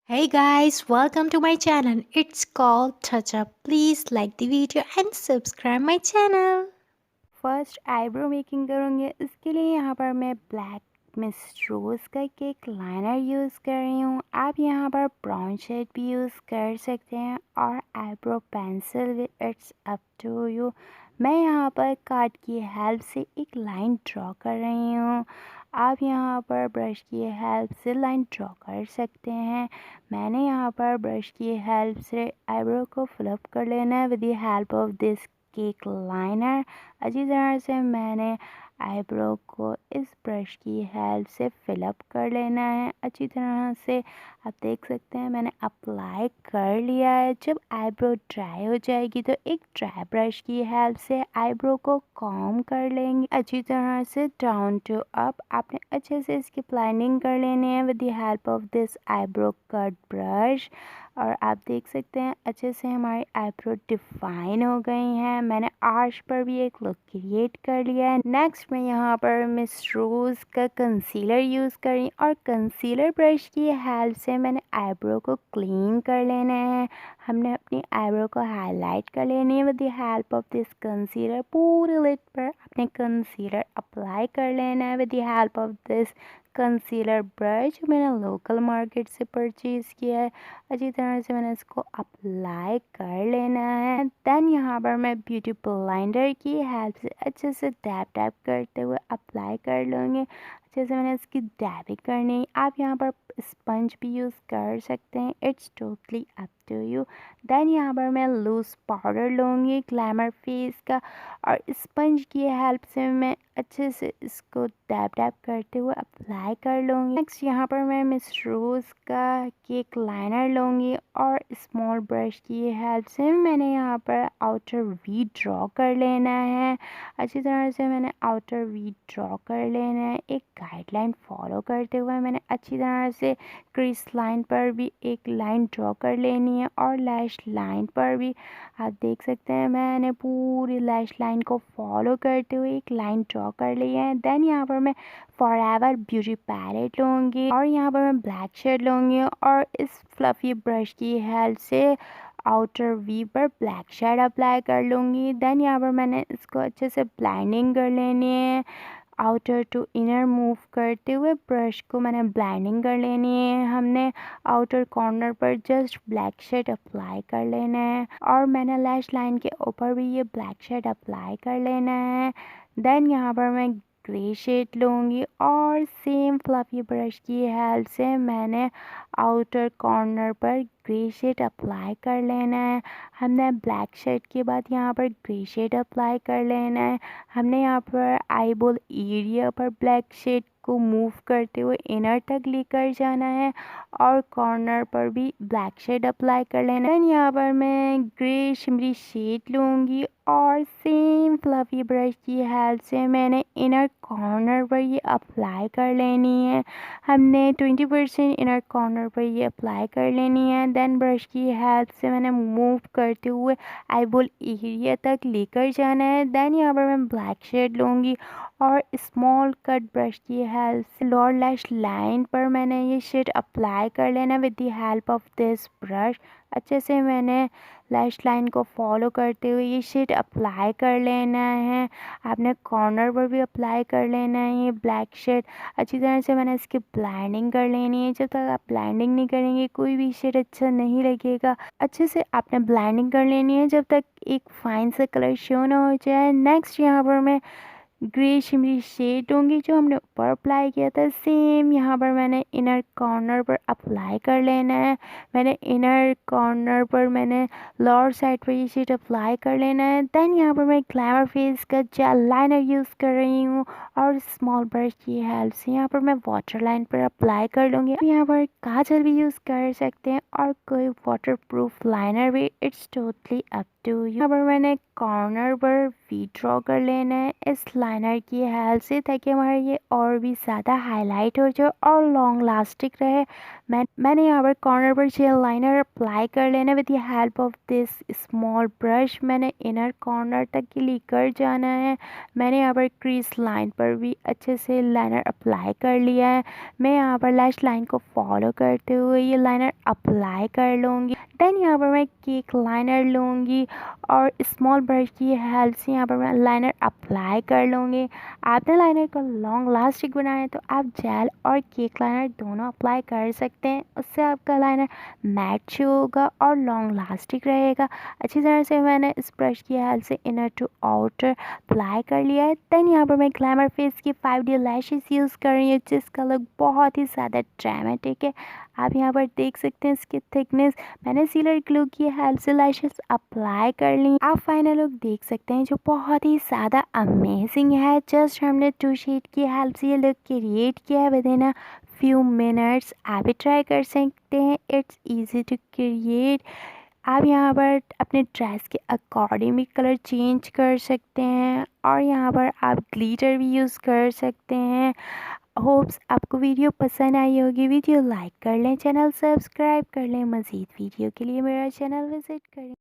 Hey guys, welcome to my channel. It's called Touch Up. Please like the video and subscribe my channel. First eyebrow making करूँगी। इसके लिए यहाँ पर मैं black miss रोज़ का cake liner use कर रही हूँ। आप यहाँ पर ब्राउन शेड भी यूज़ कर सकते हैं और eyebrow pencil it's up to you. मैं यहाँ पर कार्ड की हेल्प से एक लाइन ड्रॉ कर रही हूँ। आप यहाँ पर ब्रश की हेल्प से लाइन ड्रॉ कर सकते हैं। मैंने यहाँ पर ब्रश की हेल्प से आईब्रो को फिलअप कर लेना है with the help of this cake liner. अच्छी तरह से मैंने आईब्रो को इस ब्रश की हेल्प से फिलअप कर लेना है। अच्छी तरह से आप देख सकते हैं मैंने अप्लाई कर लिया है। जब आईब्रो ड्राई हो जाएगी तो एक ड्राई ब्रश की हेल्प से आईब्रो को कॉम्ब कर लेंगे अच्छी तरह से डाउन टू अप। आपने अच्छे से इसकी प्लानिंग कर लेनी है with the help of this eyebrow cut brush. और आप देख सकते हैं अच्छे से हमारी आईब्रो डिफाइन हो गई हैं। मैंने आर्च पर भी एक लुक क्रिएट कर लिया है। नेक्स्ट मैं यहाँ पर मिस रोज़ का कंसीलर यूज़ कर रही हूँ और कंसीलर ब्रश की हेल्प से मैंने आईब्रो को क्लीन कर लेना है। हमने अपनी आईब्रो को हाईलाइट कर लेनी है with the help of this concealer. पूरे लिड पर अपने कंसीलर अप्लाई कर लेना है with the help of this concealer brush मैंने लोकल मार्केट से परचेज़ किया है। अच्छी तरह से मैंने इसको अप्लाई कर लेना है। देन यहाँ पर मैं ब्यूटी ब्लेंडर की हेल्प से अच्छे से डैप डैप करते हुए अप्लाई कर लूँगी। अच्छे से मैंने इसकी डैबिंग करनी है। आप यहाँ पर स्पंज भी यूज़ कर सकते हैं। It's totally up to you. Then यहाँ पर मैं लूज़ पाउडर लूँगी ग्लैमर फेस का और स्पंज की हेल्प से मैं अच्छे से इसको डैब डैब करते हुए अप्लाई कर लूँगी। नेक्स्ट यहाँ पर मैं मिस रोज़ का केक लाइनर लूँगी और स्मॉल ब्रश की हेल्प से मैंने यहाँ पर आउटर वी ड्रॉ कर लेना है। अच्छी तरह से मैंने आउटर वी ड्रॉ कर लेना है। एक गाइडलाइन फॉलो करते हुए मैंने अच्छी तरह से क्रीज लाइन पर भी एक लाइन ड्रॉ कर लेनी है और लैश लाइन पर भी आप देख सकते हैं मैंने पूरी लैश लाइन को फॉलो करते हुए एक लाइन ड्रॉ कर ली है। देन यहाँ पर मैं फॉरएवर ब्यूटी पैलेट लूँगी और यहाँ पर मैं ब्लैक शेड लूँगी और इस फ्लफ़ी ब्रश की हेल्प से आउटर वी पर ब्लैक शेड अप्लाई कर लूँगी। देन यहाँ पर मैंने इसको अच्छे से ब्लेंडिंग कर लेनी है। आउटर टू इनर मूव करते हुए ब्रश को मैंने ब्लेंडिंग कर लेनी है। हमने आउटर कॉर्नर पर जस्ट ब्लैक शेड अप्लाई कर लेना है और मैंने लैश लाइन के ऊपर भी ये ब्लैक शेड अप्लाई कर लेना है। देन यहाँ पर मैं ग्रे शेड लूँगी और सेम फ्लफ़ी ब्रश की हेल्प से मैंने आउटर कॉर्नर पर ग्रे शेड अप्लाई कर लेना है। हमने ब्लैक शेड के बाद यहाँ पर ग्रे शेड अप्लाई कर लेना है। हमने यहाँ पर आईबॉल एरिया पर ब्लैक शेड को मूव करते हुए इनर तक लेकर जाना है और कॉर्नर पर भी ब्लैक शेड अप्लाई कर लेना है। यहाँ पर मैं ग्रे शिमरी शेड लूँगी और सेम फ्लफ़ी ब्रश की हेल्प से मैंने इनर कॉर्नर पर ये अप्लाई कर लेनी है। हमने 20% इनर कॉर्नर पर ये अप्लाई कर लेनी है। देन ब्रश की हेल्प से मैंने मूव करते हुए आईबॉल एरिया तक लेकर जाना है। देन यहाँ पर मैं ब्लैक शेड लूँगी और स्मॉल कट ब्रश की हेल्प से लोअर लैश लाइन पर मैंने ये शेड अप्लाई कर लेना with the help of this brush. अच्छे से मैंने लैश लाइन को फॉलो करते हुए ये शेड अप्लाई कर लेना है। आपने कॉर्नर पर भी अप्लाई कर लेना है ये ब्लैक शेड। अच्छी तरह से मैंने इसकी ब्लेंडिंग कर लेनी है। जब तक आप ब्लेंडिंग नहीं करेंगे कोई भी शेड अच्छा नहीं लगेगा। अच्छे से आपने ब्लेंडिंग कर लेनी है जब तक एक फाइन सा कलर शो ना हो जाए। नेक्स्ट यहाँ पर मैं ग्रे शिमरी शेड होंगी जो हमने ऊपर अप्लाई किया था सेम यहाँ पर मैंने इनर कॉर्नर पर अप्लाई कर लेना है। मैंने इनर कॉर्नर पर मैंने लोअर साइड पर ये शेड अप्लाई कर लेना है। देन यहाँ पर मैं ग्लैमर फेस का जेल लाइनर यूज़ कर रही हूँ और स्मॉल ब्रश की हेल्प से यहाँ पर मैं वाटर लाइन पर अप्लाई कर लूँगी। यहाँ पर काजल भी यूज़ कर सकते हैं और कोई वाटर प्रूफ लाइनर भी। It's totally up to you. यहाँ पर मैंने कॉर्नर पर वी ड्रॉ कर लेना है इस लाइनर की हेल्प से ताकि हमारा ये और भी ज़्यादा हाईलाइट हो जाए और लॉन्ग लास्टिक रहे। मैंने यहाँ पर कॉर्नर पर जेल लाइनर अप्लाई कर लेना with the help of this small brush. मैंने इनर कॉर्नर तक के लेकर जाना है। मैंने यहाँ पर क्रीज लाइन पर भी अच्छे से लाइनर अप्लाई कर लिया है। मैं यहाँ पर लैश लाइन को फॉलो करते हुए ये लाइनर अप्लाई कर लूँगी। देन यहाँ पर मैं केक लाइनर लूँगी और स्मॉल ब्रश की हेल्प से यहाँ पर मैं लाइनर अप्लाई कर लूँगी। आपने लाइनर को लॉन्ग लास्टिक बनाना है तो आप जेल और केक लाइनर दोनों अप्लाई कर सकते हैं। उससे आपका लाइनर मैट शो होगा और लॉन्ग लास्टिक रहेगा। अच्छी तरह से मैंने इस ब्रश की हेल्प से इनर टू आउटर अप्लाई कर लिया है। देन यहाँ पर मैं ग्लैमर फेस की 5D लैशेस यूज़ कर रही हूँ जिसका लुक बहुत ही ज़्यादा ड्रामेटिक है। आप यहाँ पर देख सकते हैं इसकी थिकनेस। मैंने सीलर ग्लू की हेल्प से लैशेस अप्लाई कर ली। आप फाइनल लुक देख सकते हैं जो बहुत ही ज़्यादा अमेजिंग है। जस्ट हमने 2 शेड की हेल्प से ये लुक क्रिएट किया है with in a few minutes. आप भी ट्राई कर सकते हैं, इट्स ईजी टू क्रिएट। आप यहाँ पर अपने ड्रेस के अकॉर्डिंग भी कलर चेंज कर सकते हैं और यहाँ पर आप ग्लिटर भी यूज़ कर सकते हैं। होप्स आपको वीडियो पसंद आई होगी। वीडियो लाइक कर लें, चैनल सब्सक्राइब कर लें। मज़ीद वीडियो के लिए मेरा चैनल विज़िट करें।